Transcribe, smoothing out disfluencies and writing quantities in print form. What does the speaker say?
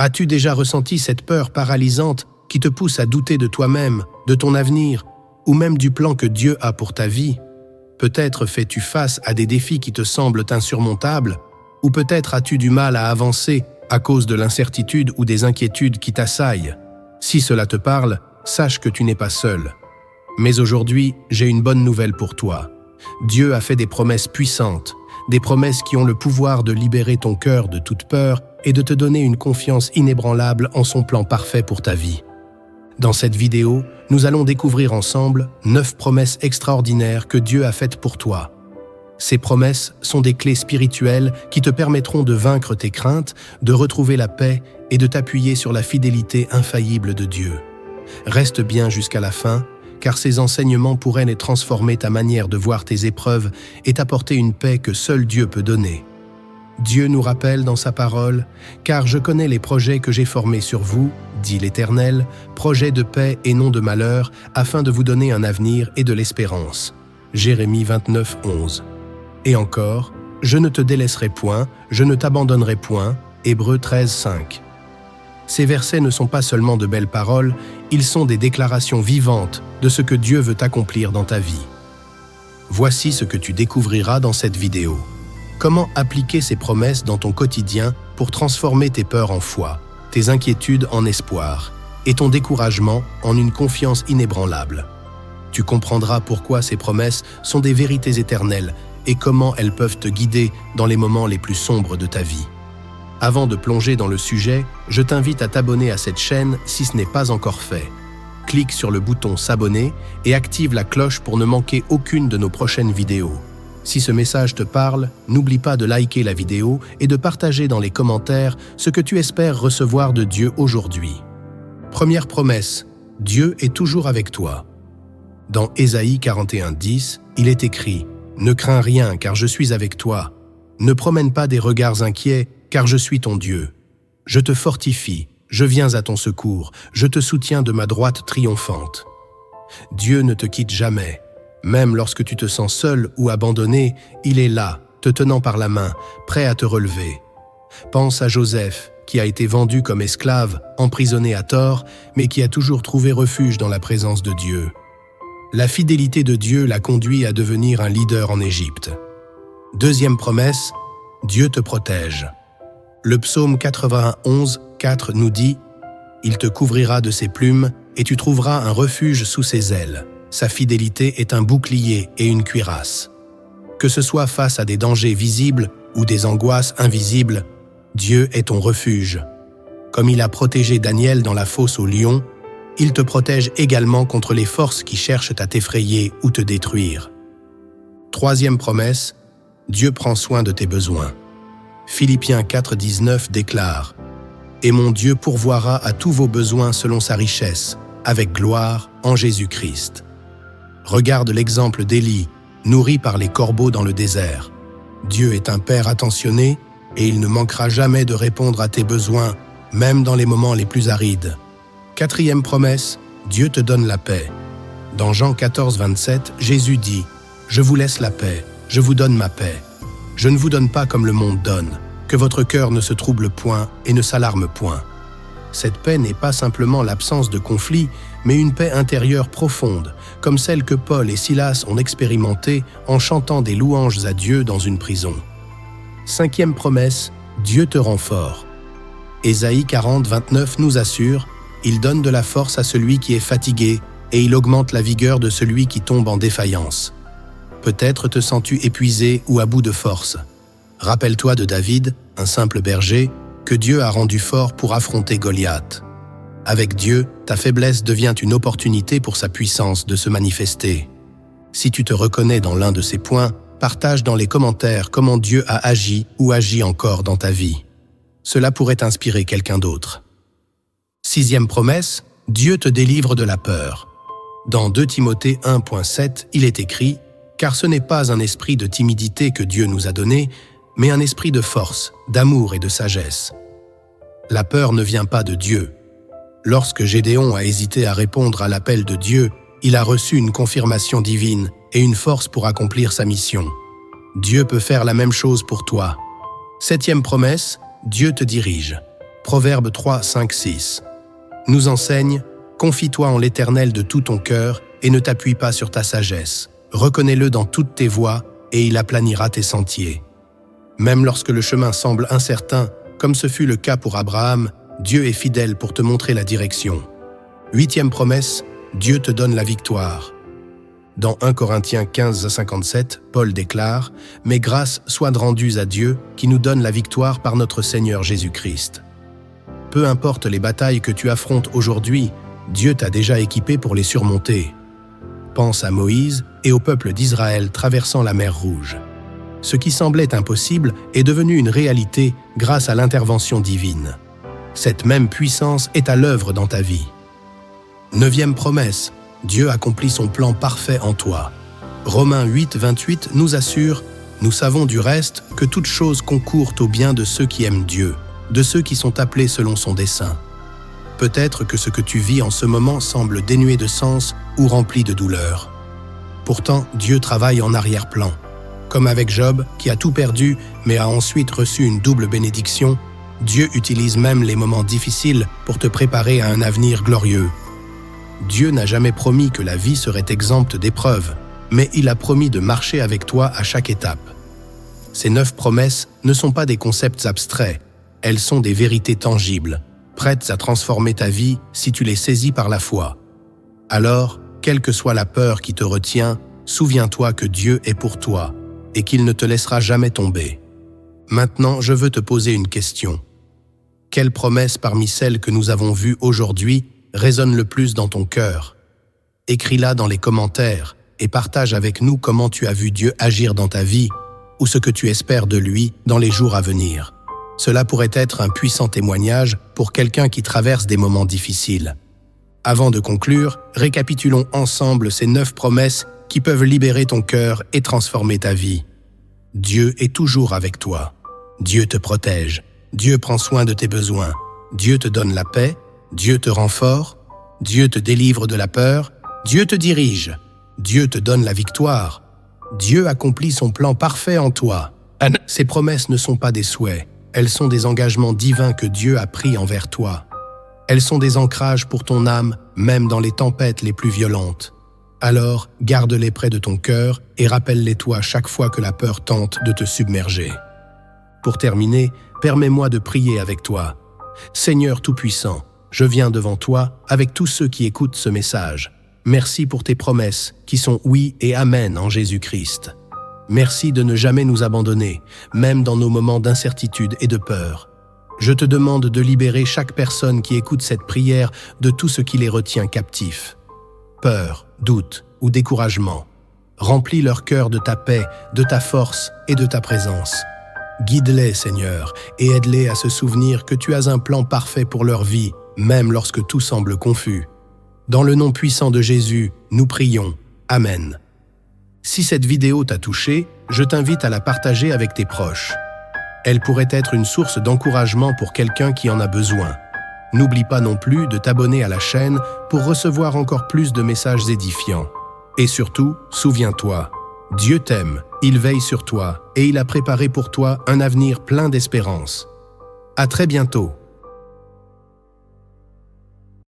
As-tu déjà ressenti cette peur paralysante qui te pousse à douter de toi-même, de ton avenir, ou même du plan que Dieu a pour ta vie? Peut-être fais-tu face à des défis qui te semblent insurmontables, ou peut-être as-tu du mal à avancer à cause de l'incertitude ou des inquiétudes qui t'assaillent. Si cela te parle, sache que tu n'es pas seul. Mais aujourd'hui, j'ai une bonne nouvelle pour toi. Dieu a fait des promesses puissantes, des promesses qui ont le pouvoir de libérer ton cœur de toute peur et de te donner une confiance inébranlable en son plan parfait pour ta vie. Dans cette vidéo, nous allons découvrir ensemble 9 promesses extraordinaires que Dieu a faites pour toi. Ces promesses sont des clés spirituelles qui te permettront de vaincre tes craintes, de retrouver la paix et de t'appuyer sur la fidélité infaillible de Dieu. Reste bien jusqu'à la fin, car ces enseignements pourraient transformer ta manière de voir tes épreuves et t'apporter une paix que seul Dieu peut donner. Dieu nous rappelle dans sa parole « Car je connais les projets que j'ai formés sur vous, dit l'Éternel, projets de paix et non de malheur, afin de vous donner un avenir et de l'espérance. » Jérémie 29, 11. Et encore « Je ne te délaisserai point, je ne t'abandonnerai point. » Hébreux 13, 5. Ces versets ne sont pas seulement de belles paroles, ils sont des déclarations vivantes de ce que Dieu veut accomplir dans ta vie. Voici ce que tu découvriras dans cette vidéo. Comment appliquer ces promesses dans ton quotidien pour transformer tes peurs en foi, tes inquiétudes en espoir et ton découragement en une confiance inébranlable. Tu comprendras pourquoi ces promesses sont des vérités éternelles et comment elles peuvent te guider dans les moments les plus sombres de ta vie. Avant de plonger dans le sujet, je t'invite à t'abonner à cette chaîne si ce n'est pas encore fait. Clique sur le bouton s'abonner et active la cloche pour ne manquer aucune de nos prochaines vidéos. Si ce message te parle, n'oublie pas de liker la vidéo et de partager dans les commentaires ce que tu espères recevoir de Dieu aujourd'hui. Première promesse, Dieu est toujours avec toi. Dans Ésaïe 41:10, il est écrit « Ne crains rien car je suis avec toi. Ne promène pas des regards inquiets car je suis ton Dieu. Je te fortifie, je viens à ton secours, je te soutiens de ma droite triomphante. » Dieu ne te quitte jamais. Même lorsque tu te sens seul ou abandonné, il est là, te tenant par la main, prêt à te relever. Pense à Joseph, qui a été vendu comme esclave, emprisonné à tort, mais qui a toujours trouvé refuge dans la présence de Dieu. La fidélité de Dieu l'a conduit à devenir un leader en Égypte. Deuxième promesse, Dieu te protège. Le psaume 91, 4 nous dit « Il te couvrira de ses plumes et tu trouveras un refuge sous ses ailes. Sa fidélité est un bouclier et une cuirasse. » Que ce soit face à des dangers visibles ou des angoisses invisibles, Dieu est ton refuge. Comme il a protégé Daniel dans la fosse aux lions, il te protège également contre les forces qui cherchent à t'effrayer ou te détruire. Troisième promesse, Dieu prend soin de tes besoins. Philippiens 4:19 déclare « Et mon Dieu pourvoira à tous vos besoins selon sa richesse, avec gloire en Jésus-Christ. » Regarde l'exemple d'Élie, nourri par les corbeaux dans le désert. Dieu est un Père attentionné et il ne manquera jamais de répondre à tes besoins, même dans les moments les plus arides. Quatrième promesse, Dieu te donne la paix. Dans Jean 14:27, Jésus dit « Je vous laisse la paix, je vous donne ma paix. Je ne vous donne pas comme le monde donne, que votre cœur ne se trouble point et ne s'alarme point. » Cette paix n'est pas simplement l'absence de conflit, mais une paix intérieure profonde, comme celle que Paul et Silas ont expérimentée en chantant des louanges à Dieu dans une prison. Cinquième promesse, Dieu te rend fort. Ésaïe 40:29 nous assure « Il donne de la force à celui qui est fatigué et il augmente la vigueur de celui qui tombe en défaillance. » Peut-être te sens-tu épuisé ou à bout de force. Rappelle-toi de David, un simple berger, que Dieu a rendu fort pour affronter Goliath. Avec Dieu, ta faiblesse devient une opportunité pour sa puissance de se manifester. Si tu te reconnais dans l'un de ces points, partage dans les commentaires comment Dieu a agi ou agit encore dans ta vie. Cela pourrait inspirer quelqu'un d'autre. Sixième promesse, Dieu te délivre de la peur. Dans 2 Timothée 1:7, il est écrit « Car ce n'est pas un esprit de timidité que Dieu nous a donné, mais un esprit de force, d'amour et de sagesse. » La peur ne vient pas de Dieu. Lorsque Gédéon a hésité à répondre à l'appel de Dieu, il a reçu une confirmation divine et une force pour accomplir sa mission. Dieu peut faire la même chose pour toi. Septième promesse, Dieu te dirige. Proverbe 3, 5, 6 nous enseigne « Confie-toi en l'Éternel de tout ton cœur et ne t'appuie pas sur ta sagesse. Reconnais-le dans toutes tes voies et il aplanira tes sentiers. » Même lorsque le chemin semble incertain, comme ce fut le cas pour Abraham, Dieu est fidèle pour te montrer la direction. 8e promesse, Dieu te donne la victoire. Dans 1 Corinthiens 15 à 57, Paul déclare « Mais grâces soient rendues à Dieu qui nous donne la victoire par notre Seigneur Jésus-Christ. » Peu importe les batailles que tu affrontes aujourd'hui, Dieu t'a déjà équipé pour les surmonter. Pense à Moïse et au peuple d'Israël traversant la mer Rouge. Ce qui semblait impossible est devenu une réalité grâce à l'intervention divine. Cette même puissance est à l'œuvre dans ta vie. 9e promesse, Dieu accomplit son plan parfait en toi. Romains 8, 28 nous assure « Nous savons du reste que toute chose concourt au bien de ceux qui aiment Dieu, de ceux qui sont appelés selon son dessein. » Peut-être que ce que tu vis en ce moment semble dénué de sens ou rempli de douleur. Pourtant, Dieu travaille en arrière-plan. Comme avec Job, qui a tout perdu, mais a ensuite reçu une double bénédiction, Dieu utilise même les moments difficiles pour te préparer à un avenir glorieux. Dieu n'a jamais promis que la vie serait exempte d'épreuves, mais il a promis de marcher avec toi à chaque étape. Ces 9 promesses ne sont pas des concepts abstraits, elles sont des vérités tangibles, prêtes à transformer ta vie si tu les saisis par la foi. Alors, quelle que soit la peur qui te retient, souviens-toi que Dieu est pour toi et qu'il ne te laissera jamais tomber. Maintenant, je veux te poser une question. Quelle promesse parmi celles que nous avons vues aujourd'hui résonne le plus dans ton cœur? Écris-la dans les commentaires et partage avec nous comment tu as vu Dieu agir dans ta vie ou ce que tu espères de lui dans les jours à venir. Cela pourrait être un puissant témoignage pour quelqu'un qui traverse des moments difficiles. Avant de conclure, récapitulons ensemble ces 9 promesses qui peuvent libérer ton cœur et transformer ta vie. Dieu est toujours avec toi. Dieu te protège. Dieu prend soin de tes besoins. Dieu te donne la paix. Dieu te rend fort. Dieu te délivre de la peur. Dieu te dirige. Dieu te donne la victoire. Dieu accomplit son plan parfait en toi. Ces promesses ne sont pas des souhaits. Elles sont des engagements divins que Dieu a pris envers toi. Elles sont des ancrages pour ton âme, même dans les tempêtes les plus violentes. Alors, garde-les près de ton cœur et rappelle-les-toi chaque fois que la peur tente de te submerger. Pour terminer, permets-moi de prier avec toi. Seigneur Tout-Puissant, je viens devant toi avec tous ceux qui écoutent ce message. Merci pour tes promesses qui sont oui et amen en Jésus-Christ. Merci de ne jamais nous abandonner, même dans nos moments d'incertitude et de peur. Je te demande de libérer chaque personne qui écoute cette prière de tout ce qui les retient captifs. Peur, doute ou découragement. Remplis leur cœur de ta paix, de ta force et de ta présence. Guide-les, Seigneur, et aide-les à se souvenir que tu as un plan parfait pour leur vie, même lorsque tout semble confus. Dans le nom puissant de Jésus, nous prions. Amen. Si cette vidéo t'a touché, je t'invite à la partager avec tes proches. Elle pourrait être une source d'encouragement pour quelqu'un qui en a besoin. N'oublie pas non plus de t'abonner à la chaîne pour recevoir encore plus de messages édifiants. Et surtout, souviens-toi, Dieu t'aime, il veille sur toi et il a préparé pour toi un avenir plein d'espérance. À très bientôt.